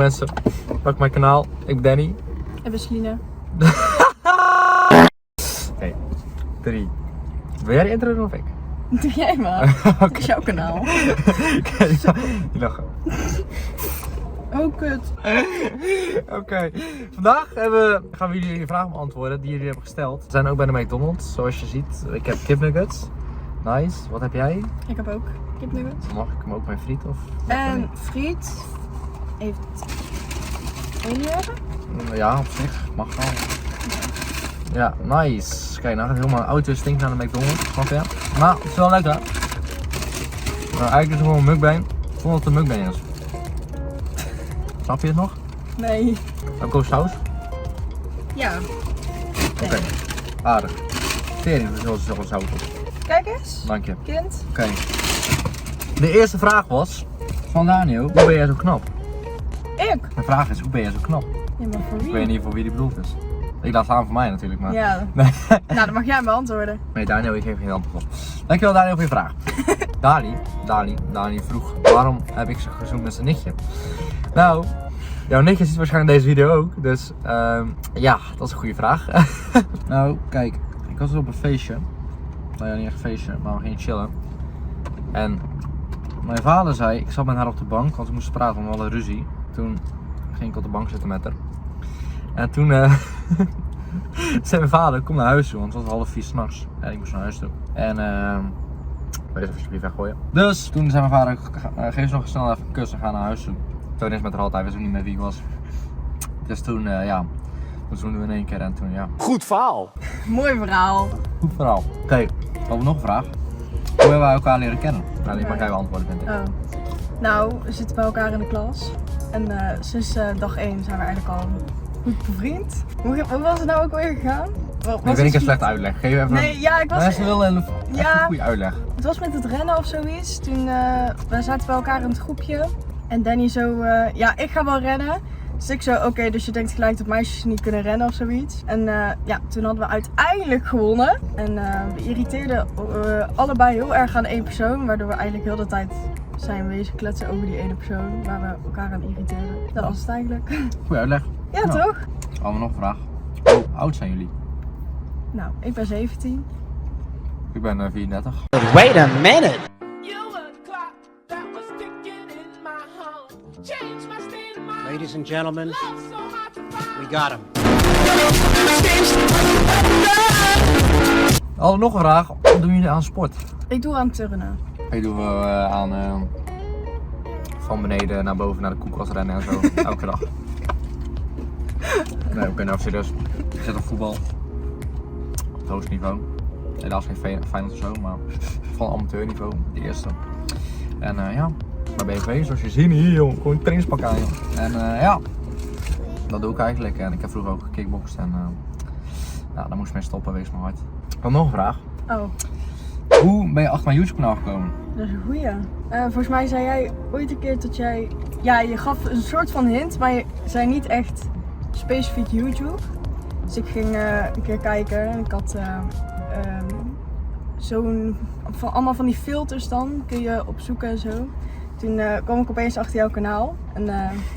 mensen, pak mijn kanaal. Ik ben Danny. Ik ben Celine. Oké, 3. Wil jij de intro doen of ik? Doe jij maar. Het is jouw kanaal. Oké, die lachen. Oh kut. Oké, vandaag gaan we jullie vragen beantwoorden die jullie hebben gesteld. We zijn ook bij de McDonald's, zoals je ziet. Ik heb kipnuggets. Nice. Wat heb jij? Ik heb ook kipnuggets. Mag ik hem ook bij friet of? En friet heeft 1 euro. Ja, op zich. Mag wel. Ja, nice. Kijk, nou gaat helemaal een auto stinkt naar de McDonald's. Snap je? Maar het is wel lekker. Nou, eigenlijk is het gewoon een mukbang. Zonder dat het een mukbang is. Snap je het nog? Nee. Heb ik ook saus? Ja. Oké. Aardig. Tering, er is wel zout op. Kijk eens. Dank je. Kind. Oké. De eerste vraag was van Daniel. Hoe ben jij zo knap? Ik? De vraag is, hoe ben jij zo knap? Ja, maar voor wie? Ik weet niet voor wie die bedoeld is. Ik laat staan voor mij natuurlijk, maar... Ja. Nee. Nou, dan mag jij beantwoorden. Nee, Daniel, ik geef geen antwoord op. Dankjewel Daniel voor je vraag. Dani vroeg, waarom heb ik zo gezoend met zijn nichtje? Nou, jouw nichtje ziet waarschijnlijk deze video ook, dus ja, dat is een goede vraag. Nou, kijk, ik was op een feestje. Nou ja, niet echt een feestje, maar we gingen chillen. En mijn vader zei, ik zat met haar op de bank, want we moesten praten, want we hadden ruzie. Toen ging ik op de bank zitten met haar. En toen zei mijn vader, kom naar huis toe, want het was 3:30 s'nachts. En ik moest naar huis toe. En wil je alsjeblieft weggooien. Dus toen zei mijn vader, geef ze nog snel even een kus en ga naar huis toe. Toen is met haar altijd, wist ook niet meer wie ik was. Dus toen, ja, toen zoenden we in 1 keer en toen, ja. Goed verhaal. Mooi verhaal. Goed verhaal. Oké, we hebben nog een vraag. Hoe hebben wij elkaar leren kennen? Nou, die mag jij beantwoorden, vind ik. Oh. Nou, we zitten bij elkaar in de klas. En sinds dag 1 zijn we eigenlijk al goed bevriend. Hoe was het nou ook weer gegaan? Ik weet niet een slechte uitleg. Geef even. Nee, ja, ik was... Mensen willen een goede uitleg. Het was met het rennen of zoiets. Toen wij zaten bij elkaar in het groepje. En Danny zo, ja, ik ga wel rennen. Dus ik zo, oké, dus je denkt gelijk dat meisjes niet kunnen rennen of zoiets. En ja, toen hadden we uiteindelijk gewonnen. En we irriteerden allebei heel erg aan 1 persoon. Waardoor we eigenlijk heel de tijd zijn wezen kletsen over die ene persoon. Waar we elkaar aan irriteerden. Dat was het eigenlijk. Goeie uitleg. Ja, Nou, toch? hadden we nog een vraag. Hoe oud zijn jullie? Nou, ik ben 17. Ik ben 34. Wait a minute. Ladies and gentlemen, we got him. Hadden we nog een vraag. Wat doen jullie aan sport? Ik doe aan turnen. Ik doe aan van beneden naar boven naar de koelkast rennen en zo. Elke dag. Nee, oké, nou serieus. Ik zit op voetbal. Op het hoogste niveau. Helaas geen Feyenoord of zo, maar van amateurniveau, de eerste. En ja, bij BV, zoals je ziet hier, joh, gewoon een trainingspak aan, joh. En ja, dat doe ik eigenlijk. En ik heb vroeger ook gekickboxd en ja, daar moest ik mee stoppen, wees maar hard. Ik had nog een vraag. Oh, Hoe ben je achter mijn YouTube kanaal gekomen? dat is een goeie. Volgens mij zei jij ooit een keer dat jij... Ja, je gaf een soort van hint, maar je zei niet echt specifiek YouTube. Dus ik ging een keer kijken en ik had allemaal van die filters dan, kun je opzoeken en zo. Toen kwam ik opeens achter jouw kanaal. En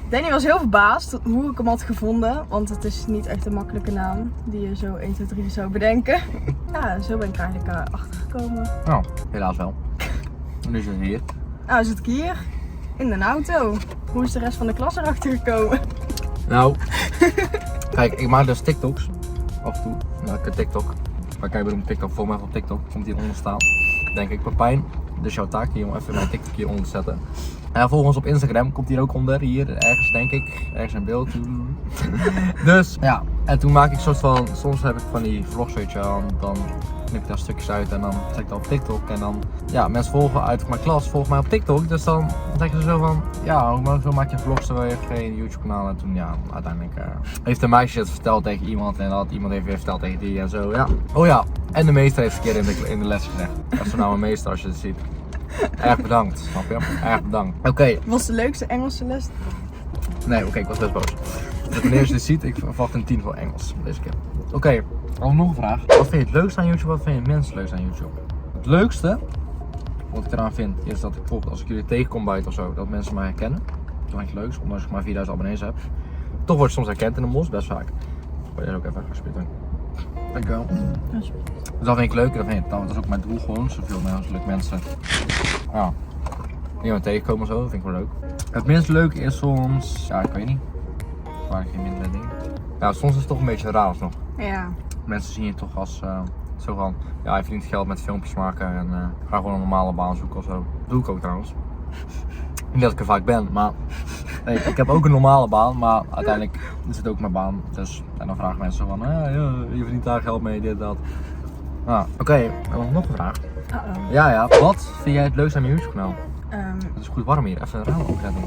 Danny was heel verbaasd hoe ik hem had gevonden. Want het is niet echt een makkelijke naam die je zo 1, 2, 3 zou bedenken. Ja, zo ben ik eigenlijk achtergekomen. Nou, helaas wel. En nu zit je hier. Nou, zit ik hier in een auto. Hoe is de rest van de klas erachter gekomen? Nou, kijk, ik maak dus TikToks. Af en toe. Nou, ik heb TikTok. Maar kijk, bedoel TikTok, voor mij van TikTok. Komt hieronder staan. Denk ik, Pepijn. Dus jouw taak hier om even mijn TikTok hieronder te zetten. En volg ons op Instagram, komt hier ook onder. Hier, ergens denk ik. Ergens een beeld. Dus ja, en toen maak ik een soort van, soms heb ik van die vlogs, weet je wel. Dan knip ik daar stukjes uit en dan zet ik dat op TikTok. En dan, ja, mensen volgen uit mijn klas, volgen mij op TikTok. Dus dan zeggen ze zo van, ja, hoe maak je vlogs terwijl je geen YouTube kanaal? En toen, ja, uiteindelijk heeft een meisje het verteld tegen iemand. En dat iemand heeft weer verteld tegen die en zo, ja. Oh ja, en de meester heeft een keer in de les gezegd. Dat is nou een meester als je het ziet. Erg bedankt, snap je? Erg bedankt. Oké. Was de leukste Engelse les? Nee, oké, ik was best boos. Dus wanneer je dit ziet, ik verwacht een 10 voor Engels deze keer. Oké, dan nog een vraag. Wat vind je het leukste aan YouTube? Wat vind je het minst leukste aan YouTube? Het leukste, wat ik eraan vind, is dat ik bijvoorbeeld als ik jullie tegenkom buiten of zo, dat mensen mij herkennen. Dat vind ik leuk, ondanks ik maar 4000 abonnees heb. Toch word je soms herkend in de mos, best vaak. Wil je ook even spitten? Dankjewel. Dus dat vind ik leuk en dat is ook mijn doel gewoon, zoveel mogelijk mensen iemand tegenkomen zo, dat vind ik wel leuk. Het minst leuk is soms, ja ik weet niet, waar ik geen minder dingen. Ja, soms is het toch een beetje raar alsnog. Ja. Mensen zien je toch als zo van, ja je verdient geld met filmpjes maken en ga gewoon een normale baan zoeken of zo. Dat doe ik ook trouwens. Niet dat ik er vaak ben, maar nee, ik heb ook een normale baan, maar uiteindelijk is het ook mijn baan. Dus, en dan vragen mensen van, je verdient daar geld mee, dit, dat. Nou, oké, nog een vraag. Uh-oh. Ja, wat vind jij het leukste aan mijn YouTube kanaal? Het is goed warm hier, even een raam opzetten.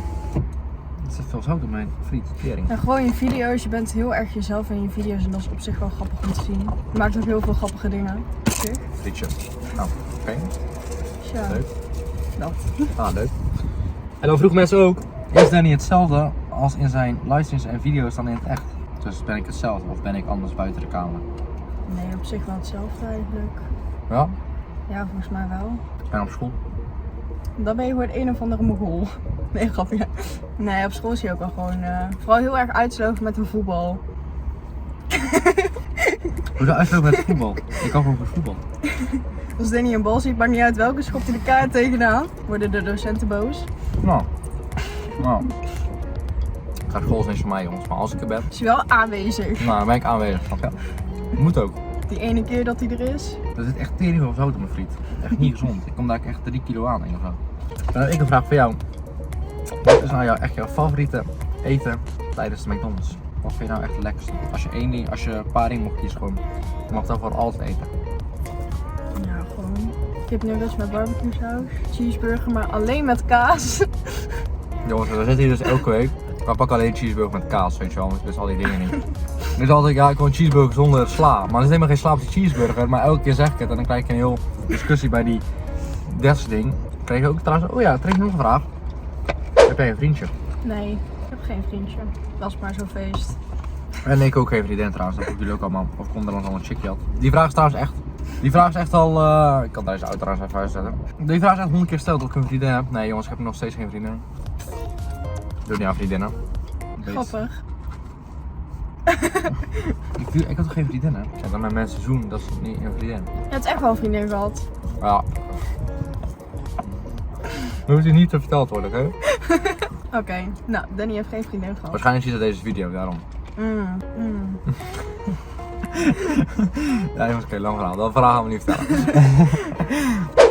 Er zit veel zout op mijn frietering. En gewoon je video's, je bent heel erg jezelf in je video's en dat is op zich wel grappig om te zien. Je maakt ook heel veel grappige dingen. Zeg. Frietje. Nou, oké. Ja. Leuk. Dat. Leuk. En dan vroegen mensen ook, is Danny hetzelfde als in zijn livestreams en video's dan in het echt? Dus ben ik hetzelfde of ben ik anders buiten de camera? Nee, op zich wel hetzelfde eigenlijk. Ja, Ja, volgens mij wel. ik ben op school. Dan ben je gewoon een of andere mogol. Nee, grapje. Nee, op school zie je ook wel gewoon vooral heel erg uitsloven met een voetbal. Hoezo uitlopen met voetbal? Ik kan gewoon goed voetbal. Als Danny een bal ziet, maakt niet uit welke, schopt hij de kaart tegenaan. Worden de docenten boos. Nou. School is niks voor mij jongens, maar als ik er ben, Is hij wel aanwezig. nou dan ben ik aanwezig. Snap je? Moet ook. Die ene keer dat hij er is. Er zit echt tering veel zout op mijn friet. Echt niet gezond. Ik kom daar echt 3 kilo aan denk ik of zo. Dan heb ik een vraag voor jou. Wat is nou jouw favoriete eten tijdens de McDonald's? Wat vind je nou echt het lekkerste? Als je een paar dingen mocht kiezen gewoon, je mag dan voor altijd eten. Ja, gewoon kipnuggets met barbecue saus. Cheeseburger, maar alleen met kaas. Jongens, we zitten hier dus elke week. We pakken alleen cheeseburger met kaas, weet je wel. Dus al die dingen niet. Nu is altijd, ja, ik wil een cheeseburger zonder sla. Maar er is helemaal geen sla op die cheeseburger. Maar elke keer zeg ik het en dan krijg je een heel discussie bij die ding. Kreeg je ook trouwens, oh ja, kreeg je nog een vraag. Heb jij een vriendje? Nee, ik heb geen vriendje. Dat is maar zo'n feest. En ik ook geen vriendin trouwens, dat hebben jullie ook allemaal. Of komt er dan al een chickie had. Die vraag is trouwens echt. Die vraag is echt al, ik kan deze auto trouwens even uitzetten. Die vraag is echt 100 keer gesteld of ik een vriendin heb. Nee jongens, ik heb nog steeds geen vriendin. Ik doe niet aan vriendinnen. Grappig. Ik had toch geen vriendin hè? Ja, dan met mensen zoen, dat is niet een vriendin. Je hebt echt wel een vriendin gehad. Ja. Dat hoeft u niet te verteld worden, oké? Oké, nou, Danny heeft geen vriendin gehad. Waarschijnlijk ziet ze deze video, daarom. Ja jongens, oké, lang verhaal. Dat verhaal gaan we niet vertellen.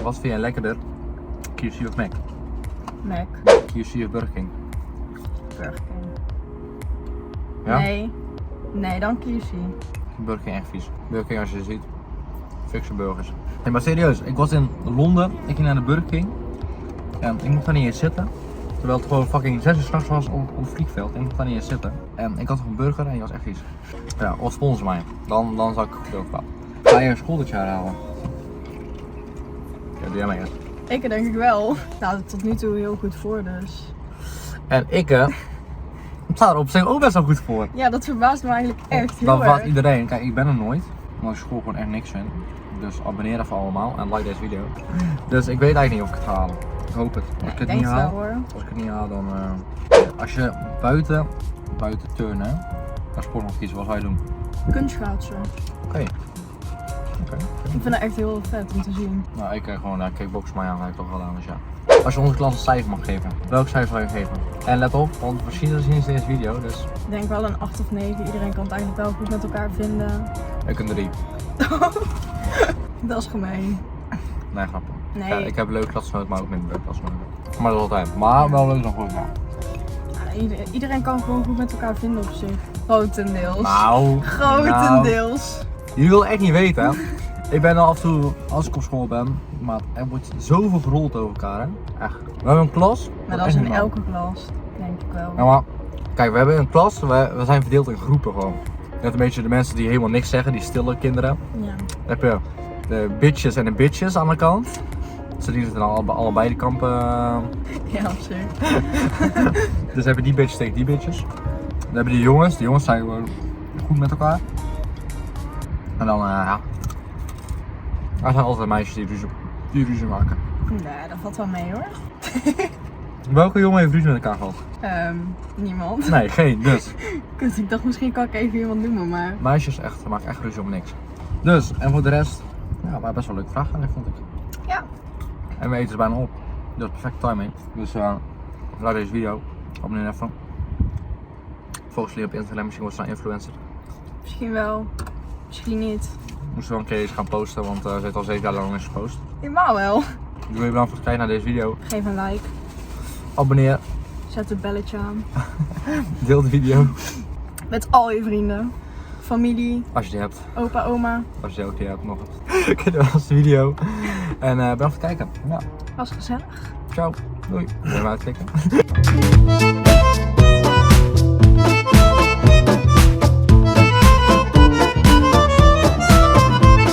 Wat vind jij lekkerder? KFC of Mac? Mac. KFC of Burger King? Burger King. Ja? Nee, dan KFC. Burger King echt vies. Burger King als je ze ziet. Fikse burgers. Nee, maar serieus, ik was in Londen, ik ging naar de Burger King. En ik mocht daar niet eens zitten. Terwijl het gewoon fucking 6 uur 's nachts was op het vliegveld. Ik mocht daar niet eens zitten. En ik had toch een burger en die was echt vies. Ja, of sponsor mij. Dan zou ik goed over praten. Ga je een school dit jaar halen? Ja, doe jij maar eerst. Ik denk ik wel. Nou, tot nu toe heel goed voor dus. En ik sta er op zich ook best wel goed voor. Ja, dat verbaast me eigenlijk echt heel Dat verbaast erg. iedereen. Kijk, ik ben er nooit. Omdat ik school gewoon echt niks vind. Dus abonneer even allemaal en like deze video. Dus ik weet eigenlijk niet of ik het ga halen. Ik hoop het. Als ik het denk niet het haal, wel, hoor. als ik het niet haal dan... als je buiten turnen, naar sport mag kiezen, wat zou je doen? Kunstschaatsen. Oké. Ik vind dat echt heel vet om te zien. Nou, ik gewoon kickbox mij aan, heb ik toch gedaan, dus ja. Als je onze klas een cijfer mag geven, welk cijfer zou je geven? En let op, want we zien het in deze video, dus... Ik denk wel een 8 of 9. Iedereen kan het eigenlijk wel goed met elkaar vinden. Ik een 3. Dat is gemeen. Nee, grapje. Nee. Ja, ik heb leuke klasgenoten, maar ook minder leuke klasgenoten. Maar dat is altijd. Maar wel leuk nog goed, ja. Ja, iedereen kan gewoon goed met elkaar vinden op zich. Grotendeels. Nou, Grotendeels. jullie willen echt niet weten, hè? Ik ben al af en toe, als ik op school ben, maar er wordt zoveel gerold over elkaar, hè? Echt. We hebben een klas. Maar dat is in elke klas, denk ik wel. Ja, maar kijk, we hebben een klas, we zijn verdeeld in groepen gewoon. Net een beetje de mensen die helemaal niks zeggen, die stille kinderen. Ja. Dan heb je de bitches en de bitches aan de kant. Ze die zitten dan allebei de kampen. Ja, op zich. Dus hebben die bitches tegen die bitches. Dan hebben die jongens zijn gewoon goed met elkaar. En dan, ja. Er zijn altijd meisjes die ruzie maken. Nee, dat valt wel mee hoor. Welke jongen heeft ruzie met elkaar gehad? Niemand. Nee, geen, dus. Kut, ik dacht misschien kan ik even iemand noemen, maar... Meisjes echt, maken echt ruzie om niks. Dus, en voor de rest, ja, maar best wel een leuke vraag eigenlijk, vond ik. Ja. En we eten is bijna op. Dat is perfecte timing. Dus like deze video, abonneer even. Volg jullie op Instagram, misschien wordt ze een influencer. Misschien wel. Misschien niet. Moesten wel een keer eens gaan posten, want ze heeft al 7 jaar lang niet gepost. Helemaal wel. Doe je bedankt voor het kijken naar deze video. Geef een like. Abonneer, Zet het belletje aan. deel de video. Met al je vrienden. Familie. Als je die hebt. Opa, oma. Als je die ook niet hebt nog eens. Kijk dan als de video. En bedankt voor het kijken. Ja. Was gezellig. Ciao. Doei. Even uitklikken.